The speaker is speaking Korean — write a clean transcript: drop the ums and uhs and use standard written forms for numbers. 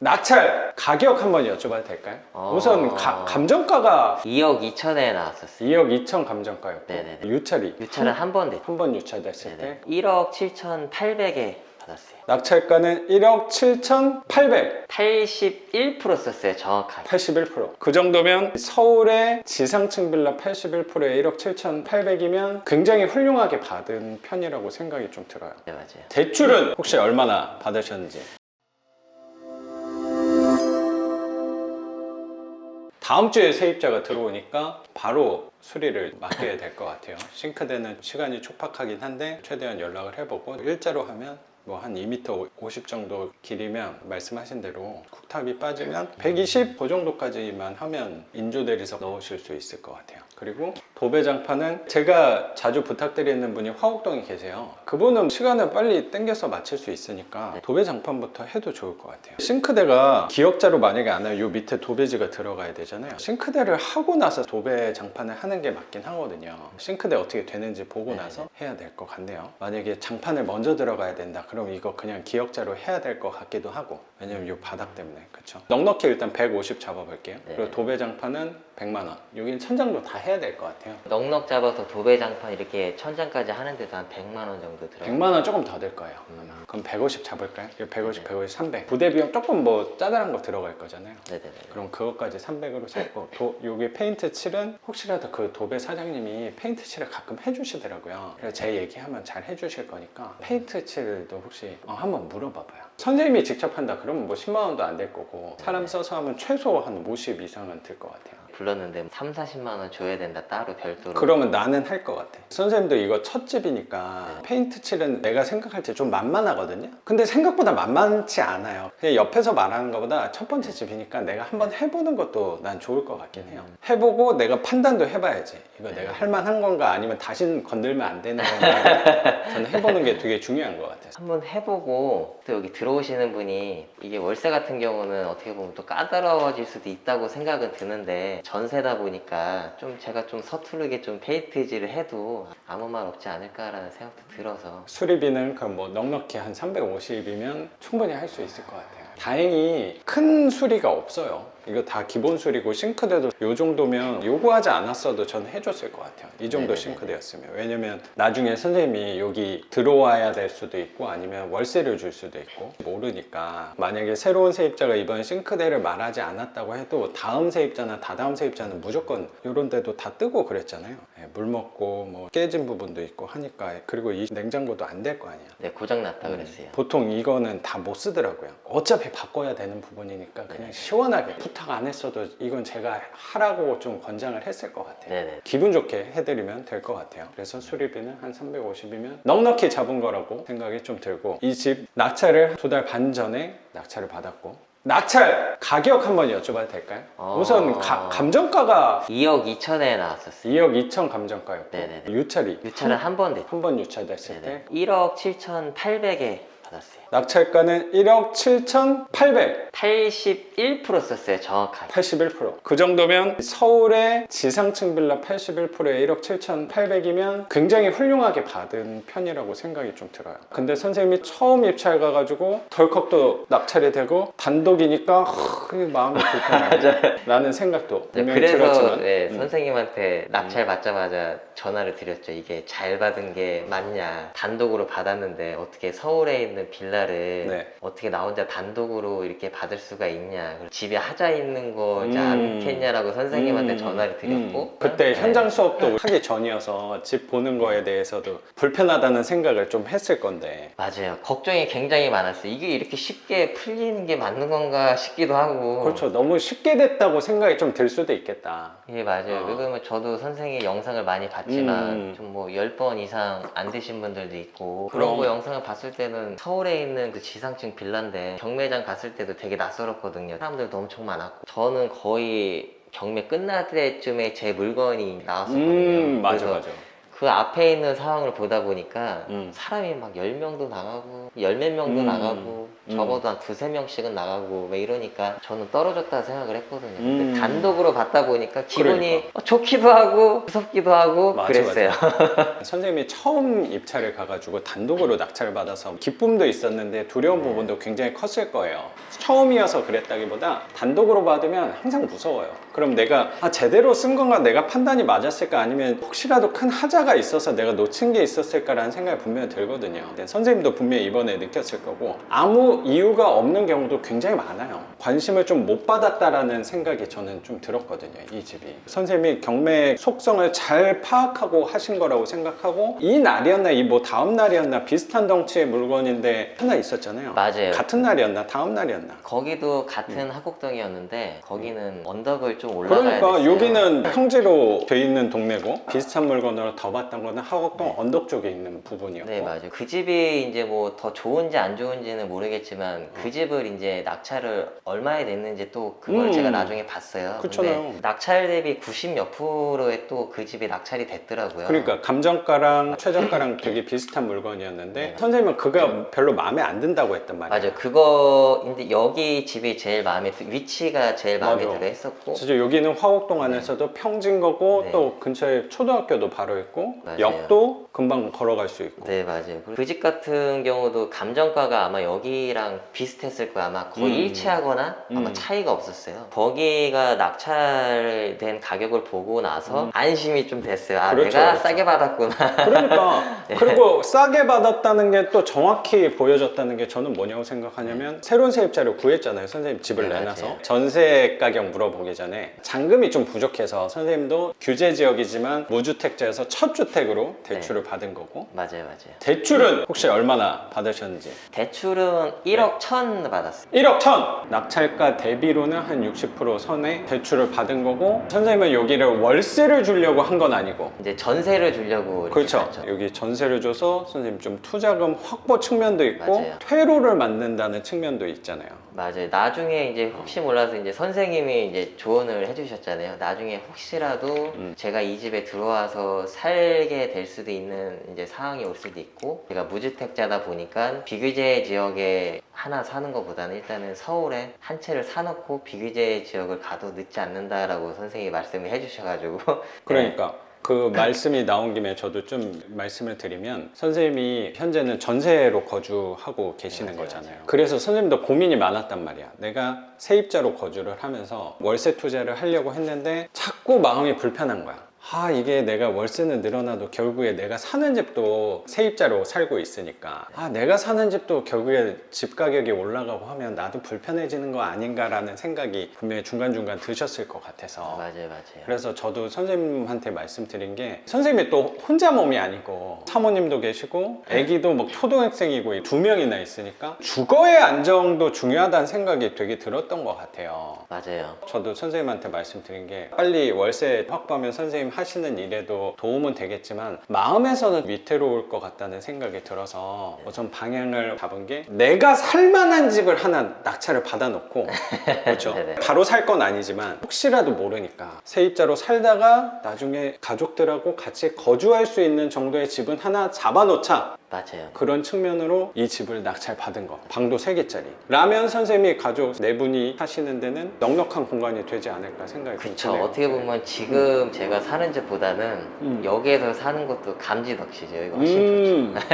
낙찰 가격 한번 여쭤봐도 될까요? 우선 감정가가 2억 2천에 나왔었어요. 2억 2천 감정가였고 네네네. 유찰이 유찰은 한 번 됐죠. 한 번 유찰됐을 때 1억 7,800에 받았어요. 낙찰가는 1억 7,800 81% 썼어요, 정확하게. 81%. 그 정도면 서울의 지상층 빌라 81%에 1억 7,800이면 굉장히 훌륭하게 받은 편이라고 생각이 좀 들어요. 네, 맞아요. 대출은 혹시 얼마나 받으셨는지? 다음 주에 세입자가 들어오니까 바로 수리를 맡겨야 될 것 같아요. 싱크대는 시간이 촉박하긴 한데 최대한 연락을 해보고 일자로 하면 뭐 한 2m 50 정도 길이면 말씀하신 대로 쿡탑이 빠지면 120 그 정도까지만 하면 인조 대리석 넣으실 수 있을 것 같아요. 그리고 도배장판은 제가 자주 부탁드리는 분이 화곡동에 계세요. 그분은 시간을 빨리 땡겨서 맞출 수 있으니까 도배장판부터 해도 좋을 것 같아요. 싱크대가 기역자로 만약에 안 하면 요 밑에 도배지가 들어가야 되잖아요. 싱크대를 하고 나서 도배장판을 하는 게 맞긴 하거든요. 싱크대 어떻게 되는지 보고 나서 해야 될 것 같네요. 만약에 장판을 먼저 들어가야 된다 그럼 이거 그냥 기역자로 해야 될 것 같기도 하고, 왜냐면 이 바닥 때문에. 그쵸? 넉넉히 일단 150 잡아볼게요. 그리고 도배장판은 100만원. 여긴 천장도 다 해야 될 것 같아요. 넉넉 잡아서 도배장판 이렇게 천장까지 하는데도 한 100만 원 정도 들어요. 100만원 조금 더 될 거예요. 그럼 150 잡을까요? 150, 150, 300. 부대 비용 조금 뭐 짜잘한 거 들어갈 거잖아요. 네네네. 그럼 그것까지 300으로 잡고, 여기 페인트 칠은 혹시라도 그 도배 사장님이 페인트 칠을 가끔 해주시더라고요. 그래서 제 얘기하면 잘 해주실 거니까 페인트 칠도 혹시 한번 물어봐봐요. 선생님이 직접 한다 그러면 뭐 10만원도 안 될 거고, 사람 써서 하면 최소 한 50 이상은 들 것 같아요. 불렀는데 3, 40만 원 줘야 된다, 따로 별도로. 그러면 나는 할 것 같아. 선생님도 이거 첫 집이니까 페인트 칠은 내가 생각할 때 좀 만만하거든요. 근데 생각보다 만만치 않아요. 그냥 옆에서 말하는 것보다 첫 번째 집이니까 내가 한번 해보는 것도 난 좋을 것 같긴 해요. 해보고 내가 판단도 해봐야지. 이거 내가 할 만한 건가 아니면 다신 건들면 안 되는 건가. 저는 해보는 게 되게 중요한 것 같아요. 한번 해보고 또 여기 들어오시는 분이 이게 월세 같은 경우는 어떻게 보면 또 까다로워질 수도 있다고 생각은 드는데, 전세다 보니까 좀 제가 좀 서투르게 좀 페인트질을 해도 아무 말 없지 않을까라는 생각도 들어서. 수리비는 그럼 뭐 넉넉히 한 350이면 충분히 할 수 있을 것 같아요. 다행히 큰 수리가 없어요. 이거 다 기본 수리고, 싱크대도 이 정도면 요구하지 않았어도 저는 해줬을 것 같아요. 이 정도 싱크대였으면. 왜냐면 나중에 선생님이 여기 들어와야 될 수도 있고 아니면 월세를 줄 수도 있고 모르니까, 만약에 새로운 세입자가 이번 싱크대를 말하지 않았다고 해도 다음 세입자나 다다음 세입자는 무조건 이런 데도 다 뜨고 그랬잖아요. 물 먹고 뭐 깨진 부분도 있고 하니까. 그리고 이 냉장고도 안 될 거 아니야. 네, 고장났다 그랬어요. 보통 이거는 다 못 쓰더라고요. 어차피 바꿔야 되는 부분이니까 그냥 시원하게, 부탁 안 했어도 이건 제가 하라고 좀 권장을 했을 것 같아요. 네네. 기분 좋게 해드리면 될 것 같아요. 그래서 수리비는 한 350이면 넉넉히 잡은 거라고 생각이 좀 들고, 이 집 낙찰을 2달 반 전에 낙찰을 받았고, 낙찰 가격 한번 여쭤봐도 될까요? 우선 감정가가 2억 2천에 나왔었어요. 2억 2천 감정가였고, 네네네. 유찰이 유찰은 한 번 됐죠. 한 번 유찰됐을 때 1억 7,800에 받았어요. 낙찰가는 1억 7,800 81% 썼어요, 정확하게. 81%. 그 정도면 서울의 지상층 빌라 81%에 1억 7,800이면 굉장히 훌륭하게 받은 편이라고 생각이 좀 들어요. 근데 선생님이 처음 입찰 가가지고 덜컥 낙찰이 되고 단독이니까 마음이 불편하네 라는 생각도 분명히 그래서 들었지만, 선생님한테 낙찰 받자마자 전화를 드렸죠. 이게 잘 받은 게 맞냐, 단독으로 받았는데 어떻게 서울에 있는 빌라를 어떻게 나 혼자 단독으로 이렇게 받을 수가 있냐, 그리고 집에 하자 있는 거지 않겠냐라고 선생님한테 전화를 드렸고, 그때 현장 수업도 하기 전이어서 집 보는 거에 대해서도 불편하다는 생각을 좀 했을 건데. 맞아요. 걱정이 굉장히 많았어요. 이게 이렇게 쉽게 풀리는 게 맞는 건가 싶기도 하고. 그렇죠. 너무 쉽게 됐다고 생각이 좀 들 수도 있겠다. 예, 맞아요. 왜냐면 저도 선생님 영상을 많이 봤지만 좀 뭐 10번 이상 안 되신 분들도 있고, 그런 거 영상을 봤을 때는 서울에 있는 그 지상층 빌라인데 경매장 갔을 때도 되게 낯설었거든요. 사람들도 엄청 많았고, 저는 거의 경매 끝날 때쯤에 제 물건이 나왔었거든요. 맞아. 그 앞에 있는 상황을 보다 보니까 사람이 막 10명도 나가고 10몇 명도 나가고 적어도 한 두세 명씩은 나가고 왜 이러니까 저는 떨어졌다 생각을 했거든요. 근데 단독으로 받다 보니까 기분이 그러니까. 좋기도 하고 무섭기도 하고 맞아, 그랬어요. 선생님이 처음 입찰을 가가지고 단독으로 낙찰을 받아서 기쁨도 있었는데 두려운 부분도 굉장히 컸을 거예요. 처음이어서 그랬다기보다 단독으로 받으면 항상 무서워요. 그럼 내가 제대로 쓴 건가, 내가 판단이 맞았을까, 아니면 혹시라도 큰 하자가 있어서 내가 놓친 게 있었을까라는 생각이 분명히 들거든요. 근데 선생님도 분명히 이번에 느꼈을 거고, 아무 이유가 없는 경우도 굉장히 많아요. 관심을 좀 못 받았다라는 생각이 저는 좀 들었거든요, 이 집이. 선생님이 경매 속성을 잘 파악하고 하신 거라고 생각하고, 이 날이었나 이 뭐 다음 날이었나 비슷한 덩치의 물건인데 하나 있었잖아요. 맞아요. 같은 날이었나 다음 날이었나. 거기도 같은 하곡동이었는데 거기는 언덕을 좀 올라가야 그러니까 됐어요. 여기는 평지로 돼 있는 동네고, 비슷한 물건으로 더 봤던 거는 하곡동 언덕 쪽에 있는 부분이었고. 네, 맞아요. 그 집이 이제 뭐 더 좋은지 안 좋은지는 모르겠지만 그 집을 이제 낙찰을 얼마에 냈는지 또 그걸 제가 나중에 봤어요. 그렇잖아요. 근데 낙찰 대비 90몇 프로에 또 그 집이 낙찰이 됐더라고요. 그러니까 감정가랑 최저가랑 되게 비슷한 물건이었는데, 네. 선생님은 그가 별로 마음에 안 든다고 했단 말이에요. 맞아요. 그거 근데 여기 집이 제일 마음에 위치가 제일 마음에 맞아. 들어 했었고, 진짜 여기는 화곡동 안에서도 평진 거고, 네. 또 근처에 초등학교도 바로 있고, 맞아요. 역도 금방 걸어갈 수 있고. 네, 맞아요. 그 집 같은 경우도 감정가가 아마 여기랑 비슷했을 거예요. 아마 거의 일치하거나 아마 차이가 없었어요. 거기가 낙찰된 가격을 보고 나서 안심이 좀 됐어요. 아, 그렇죠, 내가 그렇죠. 싸게 받았구나. 그러니까 그리고 싸게 받았다는 게 또 정확히 보여줬다는 게 저는 뭐냐고 생각하냐면, 새로운 세입자를 구했잖아요. 선생님 집을 네, 내놔서 맞아요. 전세 가격 물어보기 전에 잔금이 좀 부족해서 선생님도 규제 지역이지만 무주택자에서 첫 주택으로 대출을 받은 거고, 맞아요. 대출은 혹시 얼마나 받으셨는지? 대출은 1억 1천 받았어요. 1억 1천! 낙찰가 대비로는 한 60% 선에 대출을 받은 거고, 선생님은 여기를 월세를 주려고 한 건 아니고, 이제 전세를 주려고 이렇게 그렇죠. 갔죠. 여기 전세를 줘서 선생님 좀 투자금 확보 측면도 있고, 맞아요. 퇴로를 만든다는 측면도 있잖아요. 맞아요. 나중에 이제 혹시 몰라서 이제 선생님이 이제 조언을 해주셨잖아요. 나중에 혹시라도 제가 이 집에 들어와서 살게 될 수도 있는 이제 상황이 올 수도 있고, 제가 무주택자다 보니까 비규제 지역에 하나 사는 것보다는 일단은 서울에 한 채를 사놓고 비규제 지역을 가도 늦지 않는다라고 선생님이 말씀을 해주셔가지고. 그러니까 그 말씀이 나온 김에 저도 좀 말씀을 드리면, 선생님이 현재는 전세로 거주하고 계시는 맞아요, 거잖아요. 그래서 선생님도 고민이 많았단 말이야. 내가 세입자로 거주를 하면서 월세 투자를 하려고 했는데 자꾸 마음이 불편한 거야. 이게 내가 월세는 늘어나도 결국에 내가 사는 집도 세입자로 살고 있으니까, 내가 사는 집도 결국에 집 가격이 올라가고 하면 나도 불편해지는 거 아닌가라는 생각이 분명히 중간중간 드셨을 것 같아서. 맞아요. 그래서 저도 선생님한테 말씀드린 게, 선생님이 또 혼자 몸이 아니고 사모님도 계시고 아기도 막 초등학생이고 두 명이나 있으니까 주거의 안정도 중요하다는 생각이 되게 들었던 것 같아요. 맞아요. 저도 선생님한테 말씀드린 게, 빨리 월세 확보하면 선생님 하시는 일에도 도움은 되겠지만 마음에서는 위태로울 것 같다는 생각이 들어서 우선 방향을 잡은 게, 내가 살만한 집을 하나 낙찰을 받아놓고, 그렇죠? 네네. 바로 살 건 아니지만 혹시라도 모르니까 세입자로 살다가 나중에 가족들하고 같이 거주할 수 있는 정도의 집은 하나 잡아놓자, 맞아요. 그런 측면으로 이 집을 낙찰 받은 거. 방도 3개짜리 라면 선생님이 가족 4분이 사시는 데는 넉넉한 공간이 되지 않을까 생각이 좀 그쵸. 드네요. 어떻게 보면 지금 제가 사는 집보다는 여기에서 사는 것도 감지덕지죠. 이거 훨씬 좋죠.